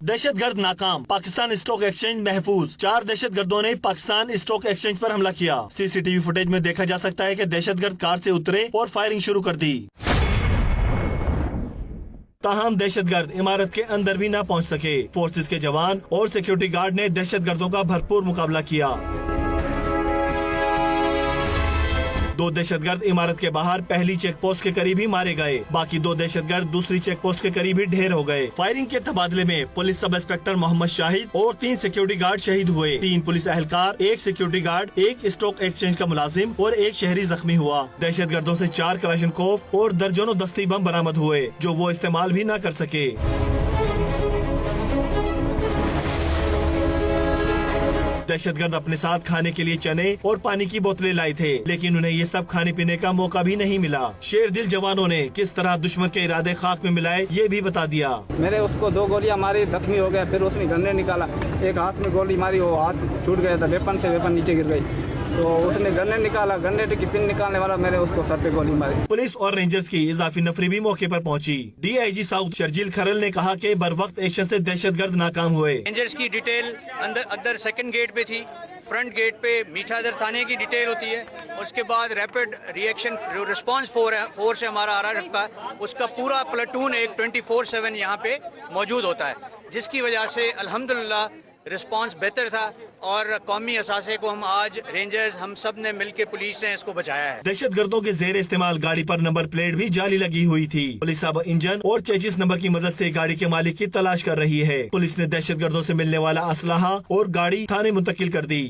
दहशतगर्द नाकाम, Pakistan stock exchange महफूज। 4 दहशतगर्दों ने पाकिस्तान स्टॉक एक्सचेंज पर हमला किया। सीसीटीवी फुटेज में देखा जा सकता है कि दहशतगर्द कार से उतरे और फायरिंग शुरू कर दी। ताहम दहशतगर्द इमारत के अंदर भी न पहुंच सके। फोर्सेस के जवान और सिक्योरिटी गार्ड ने दहशतगर्दों का भरपूर मुकाबला किया। 2 दहशतगर्द इमारत के बाहर पहली चेक पोस्ट के करीब ही मारे गए। बाकी 2 दहशतगर्द दूसरी चेक पोस्ट के करीब ही ढेर हो गए। फायरिंग के तबादले में police sub inspector Mohammad Shahid और 3 सिक्योरिटी गार्ड शहीद हुए। 3 पुलिस एहलकार, 1 सिक्योरिटी गार्ड, 1 स्टॉक एक्सचेंज का मुलाजिम और 1 शहरी जख्मी हुआ। दहशतगर्दों से 4 कलाशनकोव और दर्जनों दस्ती बम बरामद हुए, जो वो इस्तेमाल भी न कर सके। दहशतगर्द अपने साथ खाने के लिए चने और पानी की बोतलें लाए थे, लेकिन उन्हें ये सब खाने पीने का मौका भी नहीं मिला। शेर दिल जवानों ने किस तरह दुश्मन के इरादे खाक में मिलाए, ये भी बता दिया। मैंने उसको 2 गोलियां मारी, जख्मी हो गया। फिर उसने गन्ने निकाला, एक हाथ में गोली मारी, वो हाथ छूट गया था। वेपन से वेपन नीचे गिर गई, तो उसने गन्ने निकाला, गन्ने की पिन निकालने वाला मैंने उसको सर पे गोली मारी। पुलिस और रेंजर्स की इजाफी नफरी भी मौके पर पहुंची। DIG साउथ शर्जील खरल ने कहा कि बर वक्त एक्शन से दहशतगर्द नाकाम हुए। रेंजर्स की डिटेल अंदर सेकंड गेट पे थी, फ्रंट गेट पे मीठादर थाने की डिटेल होती है। उसके बाद रैपिड रिएक्शन जो रिस्पांस फोर्स है हमारा RRF का, उसका पूरा प्लेटून एक 24/7 यहाँ पे मौजूद होता है, जिसकी वजह से अल्हम्दुलिल्लाह रिस्पांस बेहतर था और कौमी असासे को हम आज रेंजर्स हम सब ने मिलकर पुलिस ने इसको बचाया है। दहशतगर्दों के जेर इस्तेमाल गाड़ी पर नंबर प्लेट भी जाली लगी हुई थी। पुलिस अब इंजन और चेसिस नंबर की मदद से गाड़ी के मालिक की तलाश कर रही है। पुलिस ने दहशतगर्दों से मिलने वाला असलहा और गाड़ी थाने मुंतकिल कर दी।